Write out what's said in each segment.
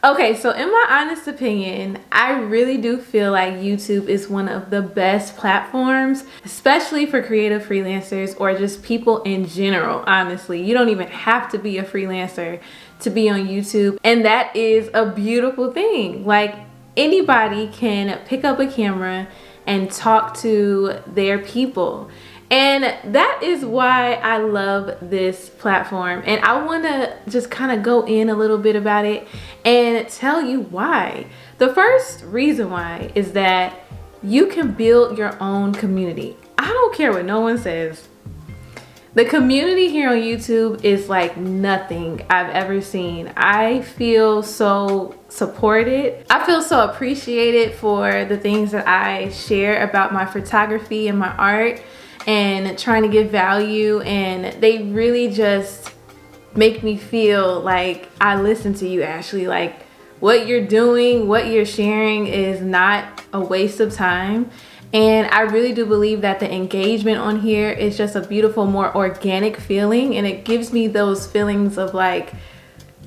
Okay, so in my honest opinion, I really do feel like YouTube is one of the best platforms, especially for creative freelancers or just people in general, honestly. You don't even have to be a freelancer to be on YouTube, and that is a beautiful thing. Like, anybody can pick up a camera and talk to their people. And that is why I love this platform. And I want to just kind of go in a little bit about it and tell you why. The first reason why is that you can build your own community. I don't care what no one says. The community here on YouTube is like nothing I've ever seen. I feel so supported. I feel so appreciated for the things that I share about my photography and my art and trying to give value, and they really just make me feel like I listen to you, Ashley. Like, what you're doing, what you're sharing is not a waste of time. And I really do believe that the engagement on here is just a beautiful, more organic feeling, and it gives me those feelings of like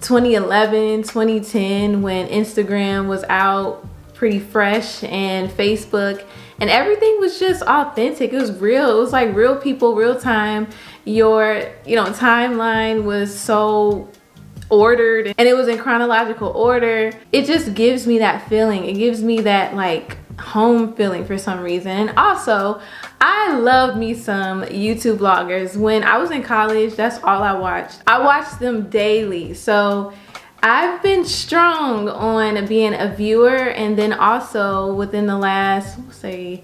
2011, 2010, when Instagram was out pretty fresh, and Facebook, and everything was just authentic. It was real. It was like real people, real time. Your, timeline was so ordered, and it was in chronological order. It just gives me that feeling. It gives me that like home feeling for some reason. And also, I love me some YouTube vloggers. When I was in college, that's all I watched. I watched them daily. So I've been strong on being a viewer, and then also within the last, say,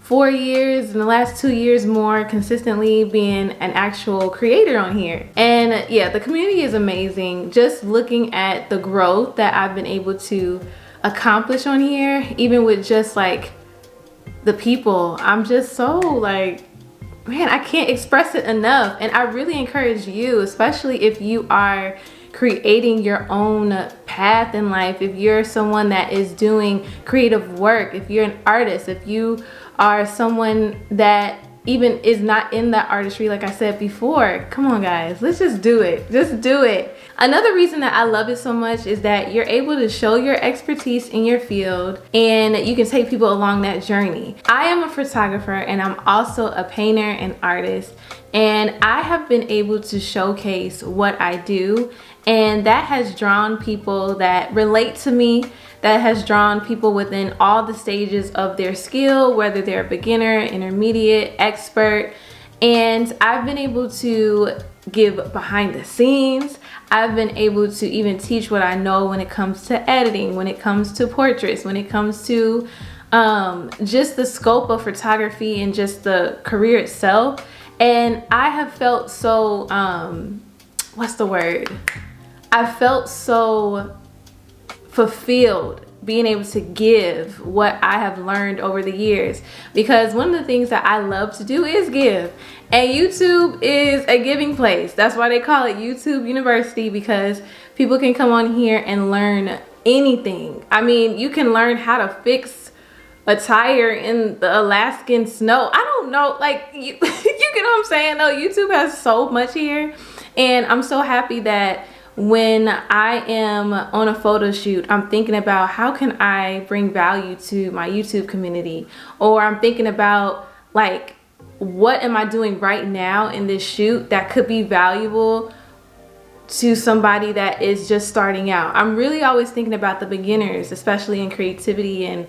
4 years, and the last 2 years more consistently being an actual creator on here. And yeah, the community is amazing. Just looking at the growth that I've been able to accomplish on here, even with just like the people, I'm just so like, man, I can't express it enough. And I really encourage you, especially if you are creating your own path in life, if you're someone that is doing creative work, if you're an artist, if you are someone that even is not in that artistry, like I said before, come on guys, let's just do it. Just do it. Another reason that I love it so much is that you're able to show your expertise in your field, and you can take people along that journey. I am a photographer, and I'm also a painter and artist, and I have been able to showcase what I do, and that has drawn people that relate to me, that has drawn people within all the stages of their skill, whether they're a beginner, intermediate, expert. And I've been able to give behind the scenes. I've been able to even teach what I know when it comes to editing, when it comes to portraits, when it comes to just the scope of photography and just the career itself. And I have felt so, what's the word? I felt so fulfilled being able to give what I have learned over the years, because one of the things that I love to do is give, and YouTube is a giving place. That's why they call it YouTube University, because people can come on here and learn anything. I mean, you can learn how to fix a tire in the Alaskan snow. I don't know, like, you get what I'm saying? No, YouTube has so much here, and I'm so happy that when I am on a photo shoot, I'm thinking about how can I bring value to my YouTube community, or I'm thinking about like, what am I doing right now in this shoot that could be valuable to somebody that is just starting out. I'm really always thinking about the beginners, especially in creativity and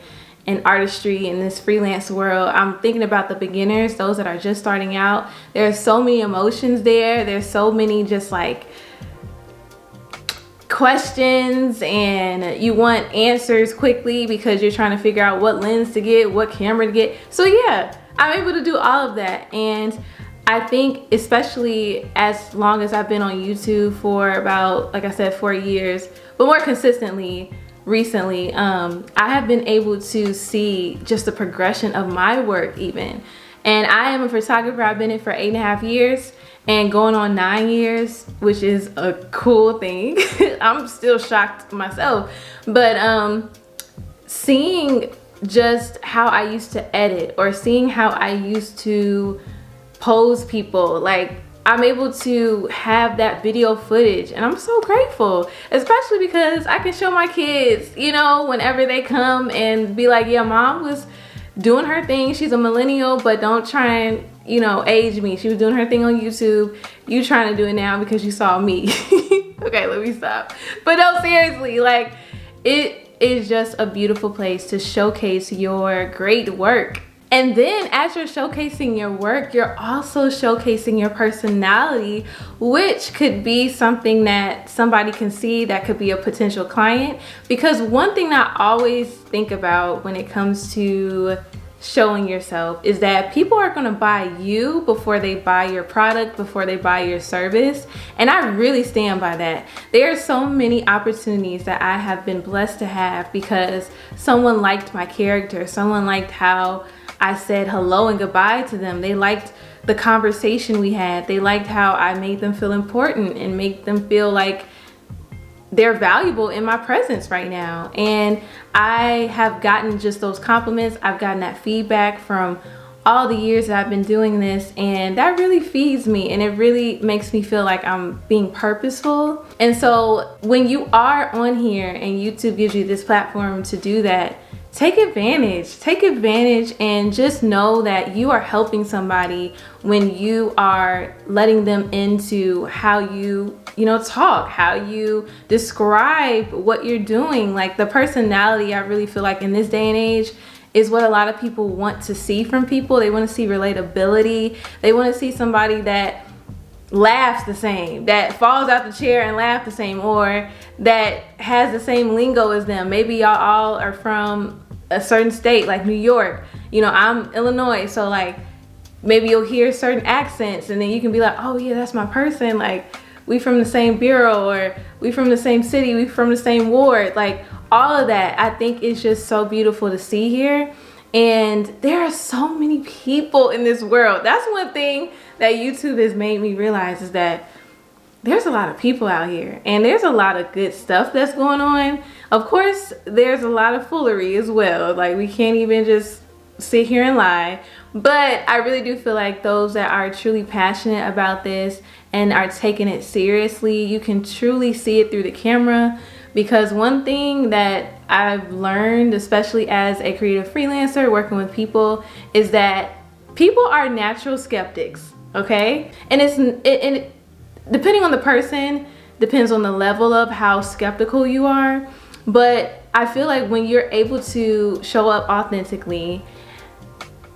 artistry in this freelance world. I'm thinking about the beginners, those that are just starting out. There's so many emotions there. There's so many just like questions, and you want answers quickly because you're trying to figure out what lens to get, what camera to get. So yeah, I'm able to do all of that. And I think, especially as long as I've been on YouTube for about, like I said, 4 years, but more consistently recently, I have been able to see just the progression of my work even. And I am a photographer. I've been in for 8.5 years and going on 9 years, which is a cool thing. I'm still shocked myself. But seeing just how I used to edit, or seeing how I used to pose people, like I'm able to have that video footage, and I'm so grateful, especially because I can show my kids, you know, whenever they come and be like, yeah, mom was doing her thing. She's a millennial, but don't try and, you know, age me. She was doing her thing on YouTube. You trying to do it now because you saw me. Okay, let me stop. But no, seriously, like, it is just a beautiful place to showcase your great work. And then as you're showcasing your work, you're also showcasing your personality, which could be something that somebody can see that could be a potential client. Because one thing that I always think about when it comes to showing yourself is that people are going to buy you before they buy your product, before they buy your service. And I really stand by that. There are so many opportunities that I have been blessed to have because someone liked my character, someone liked how I said hello and goodbye to them. They liked the conversation we had. They liked how I made them feel important and make them feel like they're valuable in my presence right now. And I have gotten just those compliments. I've gotten that feedback from all the years that I've been doing this, and that really feeds me, and it really makes me feel like I'm being purposeful. And so when you are on here and YouTube gives you this platform to do that, take advantage and just know that you are helping somebody when you are letting them into how you talk, how you describe what you're doing. Like, the personality, I really feel like in this day and age is what a lot of people want to see from people. They want to see relatability. They want to see somebody that laughs the same, that falls out the chair and laughs the same, or that has the same lingo as them. Maybe y'all all are from a certain state like New York. You know, I'm Illinois, so like maybe you'll hear certain accents and then you can be like, oh yeah, that's my person. Like, we from the same bureau, or we from the same city, we from the same ward. Like, all of that I think is just so beautiful to see here. And there are so many people in this world. That's one thing that YouTube has made me realize, is that there's a lot of people out here, and there's a lot of good stuff that's going on. Of course, there's a lot of foolery as well. Like, we can't even just sit here and lie. But I really do feel like those that are truly passionate about this and are taking it seriously, you can truly see it through the camera. Because one thing that I've learned, especially as a creative freelancer working with people, is that people are natural skeptics, okay? And it depending on the person, depends on the level of how skeptical you are. But I feel like when you're able to show up authentically,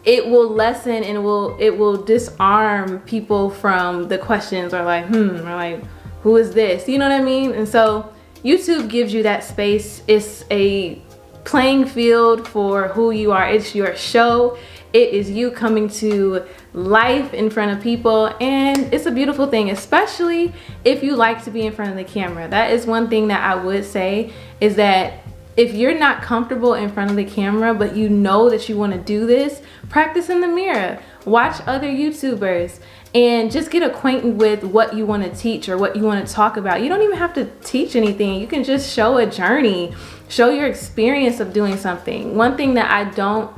it will lessen and it will disarm people from the questions, or like, or like, who is this? You know what I mean? And so YouTube gives you that space. It's a playing field for who you are. It's your show. It is you coming to life in front of people, and it's a beautiful thing, especially if you like to be in front of the camera. That is one thing that I would say, is that if you're not comfortable in front of the camera, but you know that you want to do this, practice in the mirror. Watch other YouTubers and just get acquainted with what you want to teach or what you want to talk about. You don't even have to teach anything. You can just show a journey, show your experience of doing something. One thing that I don't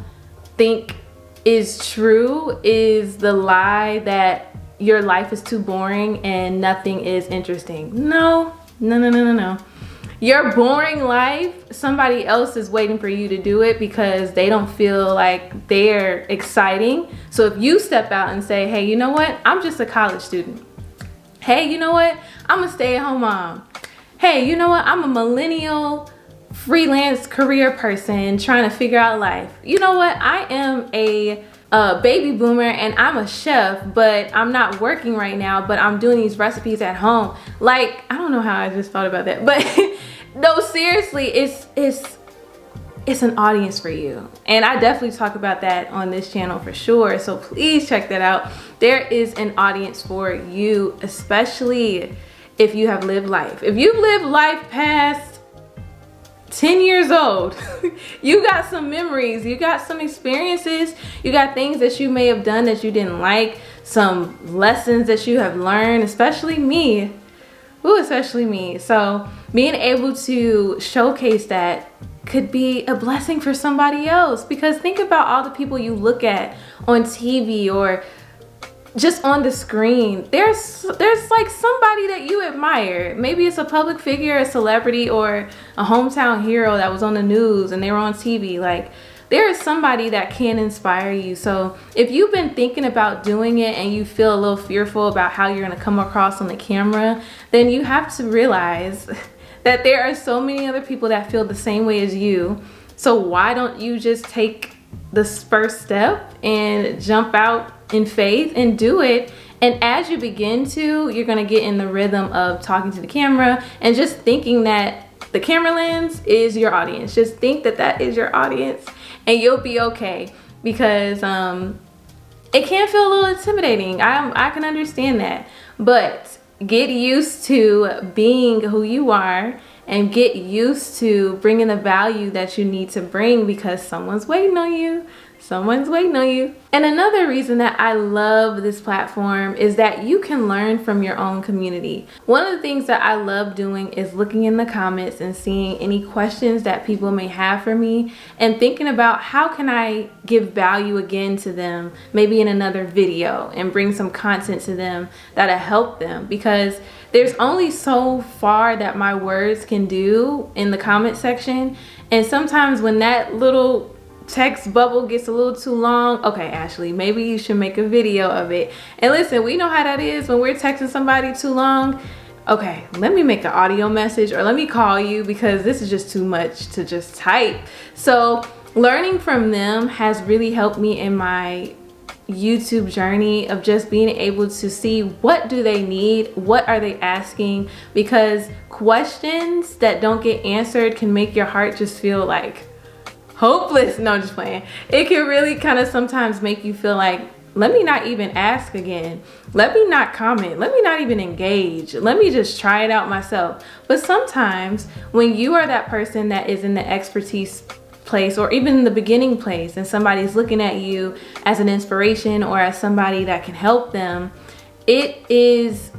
think is true is the lie that your life is too boring and nothing is interesting. No. Your boring life, somebody else is waiting for you to do it because they don't feel like they're exciting. So if you step out and say, hey, you know what? I'm just a college student. Hey, you know what? I'm a stay-at-home mom. Hey, you know what? I'm a millennial freelance career person trying to figure out life. You know what? I am a baby boomer and I'm a chef, but I'm not working right now, but I'm doing these recipes at home. Like, I don't know how I just thought about that, but no, seriously, it's an audience for you. And I definitely talk about that on this channel for sure. So please check that out. There is an audience for you, especially if you have lived life. If you've lived life past 10 years old, you got some memories, you got some experiences, you got things that you may have done that you didn't like, some lessons that you have learned, especially me. Especially me. So being able to showcase that could be a blessing for somebody else, because think about all the people you look at on TV or just on the screen, there's like somebody that you admire. Maybe it's a public figure, a celebrity, or a hometown hero that was on the news and they were on TV. Like, there is somebody that can inspire you. So if you've been thinking about doing it and you feel a little fearful about how you're gonna come across on the camera, then you have to realize that there are so many other people that feel the same way as you. So why don't you just take the first step and jump out in faith and do it? And as you begin to, you're gonna get in the rhythm of talking to the camera and just thinking that the camera lens is your audience. Just think that that is your audience and you'll be okay, because it can feel a little intimidating. I can understand that, but get used to being who you are and get used to bringing the value that you need to bring, because someone's waiting on you. Someone's waiting on you. And another reason that I love this platform is that you can learn from your own community. One of the things that I love doing is looking in the comments and seeing any questions that people may have for me and thinking about how can I give value again to them, maybe in another video, and bring some content to them that'll help them, because there's only so far that my words can do in the comment section. And sometimes when that little text bubble gets a little too long, okay, Ashley, maybe you should make a video of it. And listen, we know how that is when we're texting somebody too long. Okay, let me make an audio message, or let me call you, because this is just too much to just type. So learning from them has really helped me in my YouTube journey of just being able to see what do they need, what are they asking, because questions that don't get answered can make your heart just feel like hopeless. No, I'm just playing. It can really kind of sometimes make you feel like, let me not even ask again. Let me not comment. Let me not even engage. Let me just try it out myself. But sometimes when you are that person that is in the expertise place, or even in the beginning place, and somebody's looking at you as an inspiration or as somebody that can help them, it is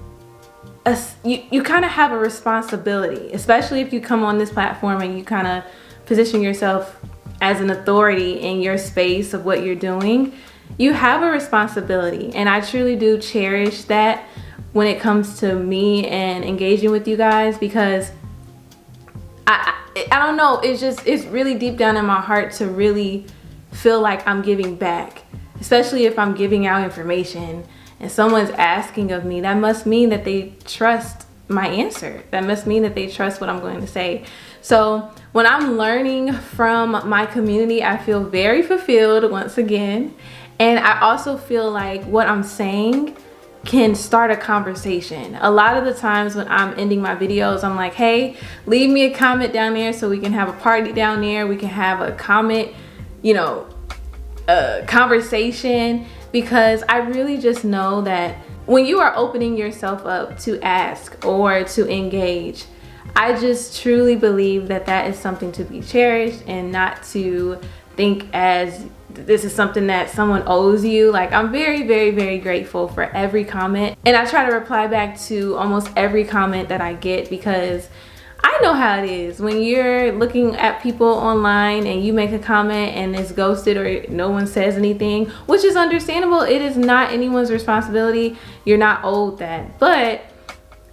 you kind of have a responsibility, especially if you come on this platform and you kind of position yourself as an authority in your space of what you're doing. You have a responsibility, and I truly do cherish that when it comes to me and engaging with you guys, because I don't know, it's really deep down in my heart to really feel like I'm giving back, especially if I'm giving out information and someone's asking of me. That must mean that they trust my answer. That must mean that they trust what I'm going to say. So when I'm learning from my community, I feel very fulfilled once again. And I also feel like what I'm saying can start a conversation. A lot of the times when I'm ending my videos, I'm like, hey, leave me a comment down there so we can have a party down there. We can have a comment, conversation, because I really just know that when you are opening yourself up to ask or to engage, I just truly believe that that is something to be cherished and not to think as this is something that someone owes you. Like, I'm very, very, very grateful for every comment, and I try to reply back to almost every comment that I get, because I know how it is when you're looking at people online and you make a comment and it's ghosted or no one says anything, which is understandable. It is not anyone's responsibility. You're not owed that, but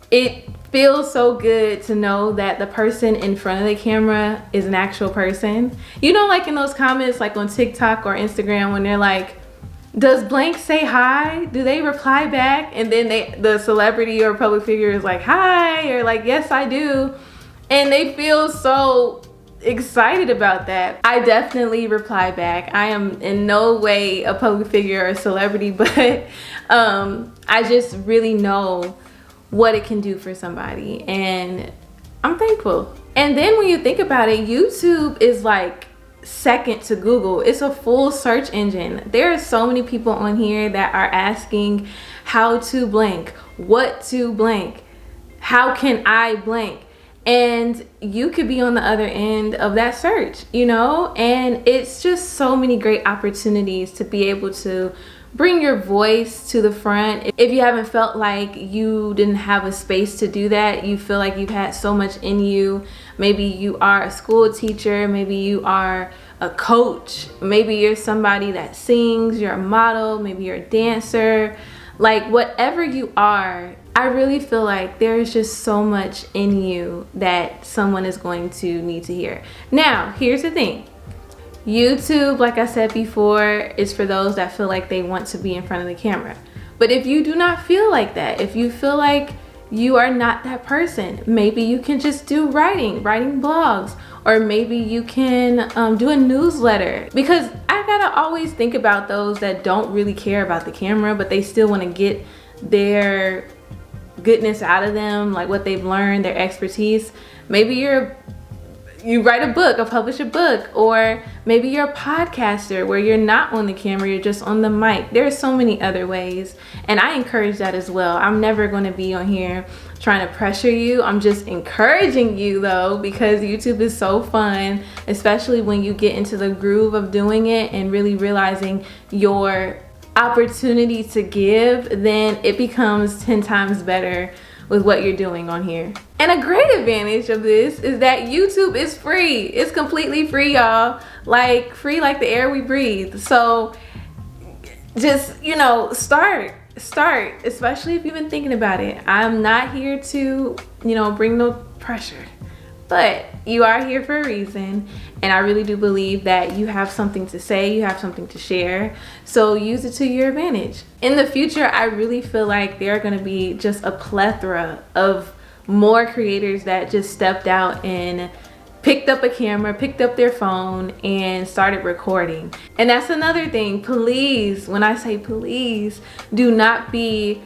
it feels so good to know that the person in front of the camera is an actual person. Like in those comments, like on TikTok or Instagram, when they're like, does blank say hi? Do they reply back? And then the celebrity or public figure is like, hi, or like, yes, I do. And they feel so excited about that. I definitely reply back. I am in no way a public figure or a celebrity, but I just really know what it can do for somebody, and I'm thankful. And then when you think about it, YouTube is like second to Google. It's a full search engine. There are so many people on here that are asking how to blank, what to blank, how can I blank, and you could be on the other end of that search, and it's just so many great opportunities to be able to bring your voice to the front. If you haven't felt like you didn't have a space to do that, you feel like you've had so much in you. Maybe you are a school teacher, maybe you are a coach, maybe you're somebody that sings, you're a model, maybe you're a dancer. Like whatever you are, I really feel like there's just so much in you that someone is going to need to hear. Now, here's the thing. YouTube, like I said before, is for those that feel like they want to be in front of the camera. But if you do not feel like that, if you feel like you are not that person, maybe you can just do writing blogs, or maybe you can do a newsletter. Because I gotta always think about those that don't really care about the camera, but they still want to get their goodness out of them, like what they've learned, their expertise. Maybe you write a book or publish a book, or maybe you're a podcaster where you're not on the camera, you're just on the mic. There are so many other ways, and I encourage that as well. I'm never going to be on here trying to pressure you. I'm just encouraging you though, because YouTube is so fun, especially when you get into the groove of doing it and really realizing your opportunity to give, then it becomes 10 times better with what you're doing on here. And a great advantage of this is that YouTube is free. It's completely free, y'all. Like free like the air we breathe. So just, you know, start, especially if you've been thinking about it. I'm not here to, you know, bring no pressure, but you are here for a reason. And I really do believe that you have something to say, you have something to share. So use it to your advantage. In the future, I really feel like there are gonna be just a plethora of more creators that just stepped out and picked up a camera, picked up their phone, and started recording. And that's another thing. Please, when I say please, do not be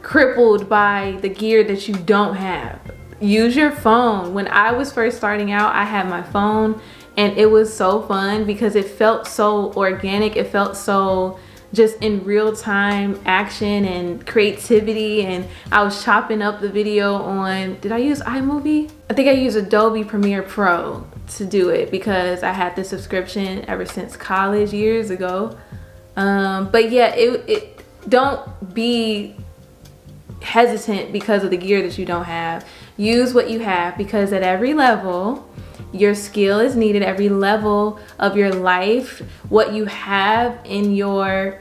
crippled by the gear that you don't have. Use your phone. When I was first starting out, I had my phone, and it was so fun because it felt so organic. It felt so just in real time action and creativity, and I was chopping up the video on, did I use iMovie? I think I used Adobe Premiere Pro to do it because I had the subscription ever since college years ago. But yeah, don't be hesitant because of the gear that you don't have. Use what you have, because at every level your skill is needed. Every level of your life, what you have in your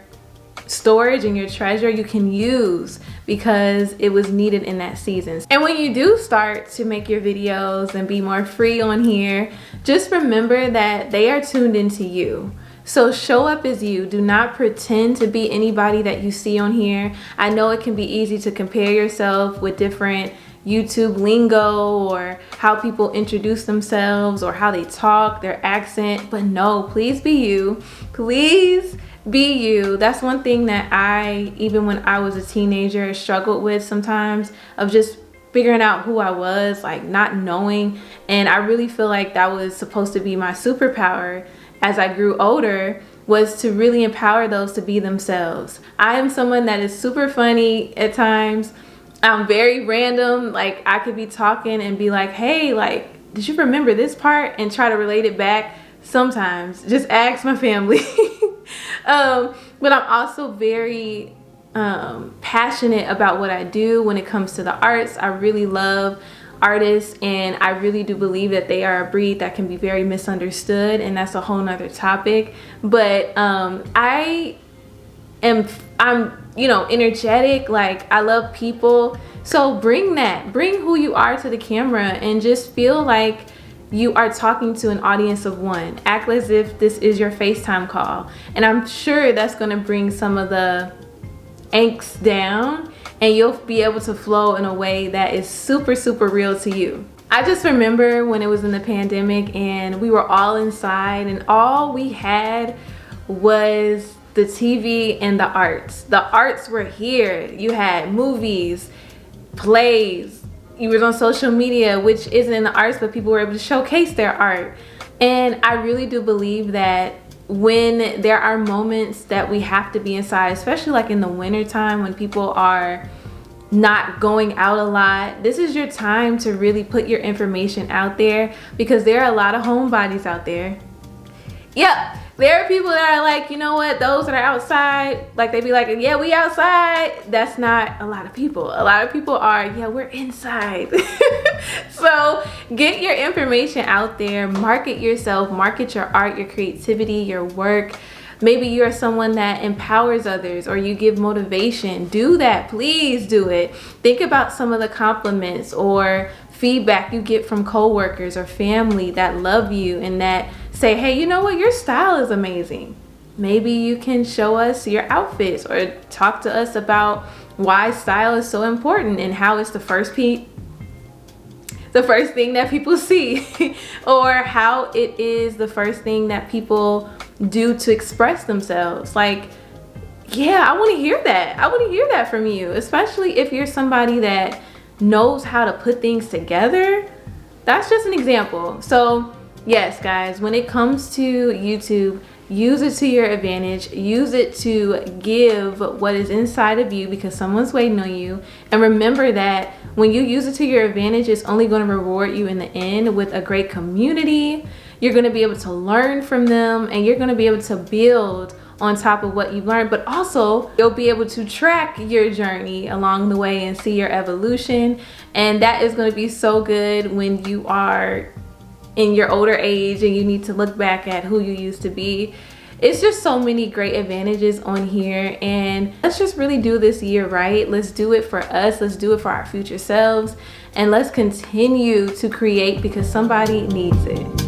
storage and your treasure, you can use because it was needed in that season. And when you do start to make your videos and be more free on here, just remember that they are tuned into you. So show up as you. Do not pretend to be anybody that you see on here. I know it can be easy to compare yourself with different YouTube lingo or how people introduce themselves or how they talk, their accent, but no, please be you. Please be you. That's one thing that I, even when I was a teenager, struggled with sometimes, of just figuring out who I was, like not knowing. And I really feel like that was supposed to be my superpower as I grew older, was to really empower those to be themselves. I am someone that is super funny at times. I'm very random. Like I could be talking and be like, hey, like, did you remember this part? And try to relate it back. Sometimes just ask my family. But I'm also very passionate about what I do when it comes to the arts. I really love artists, and I really do believe that they are a breed that can be very misunderstood, and that's a whole nother topic. But I'm you know, energetic. Like I love people, so bring who you are to the camera and just feel like you are talking to an audience of one. Act as if this is your FaceTime call, and I'm sure that's going to bring some of the angst down, and you'll be able to flow in a way that is super, super real to you. I just remember when it was in the pandemic and we were all inside, and all we had was the TV and the arts. The arts were here. You had movies, plays, you were on social media, which isn't in the arts, but people were able to showcase their art. And I really do believe that when there are moments that we have to be inside, especially like in the winter time when people are not going out a lot, this is your time to really put your information out there, because there are a lot of homebodies out there. Yep, there are people that are like, you know what, those that are outside, like they be like, yeah, we outside. That's not a lot of people. A lot of people are, yeah, we're inside. So get your information out there, market yourself, market your art, your creativity, your work. Maybe you're someone that empowers others or you give motivation. Do that, please do it. Think about some of the compliments or feedback you get from coworkers or family that love you and that say, hey, you know what, your style is amazing. Maybe you can show us your outfits or talk to us about why style is so important and how it's the first thing that people see or how it is the first thing that people do to express themselves. Like, yeah, I want to hear that. I want to hear that from you, especially if you're somebody that knows how to put things together. That's just an example. So yes, guys, when it comes to YouTube, use it to your advantage. Use it to give what is inside of you because someone's waiting on you. And remember that when you use it to your advantage, it's only going to reward you in the end with a great community. You're going to be able to learn from them and you're going to be able to build on top of what you've learned, but also you'll be able to track your journey along the way and see your evolution. And that is going to be so good when you are in your older age and you need to look back at who you used to be. It's just so many great advantages on here, and let's just really do this year right. Let's do it for us. Let's do it for our future selves, and let's continue to create because somebody needs it.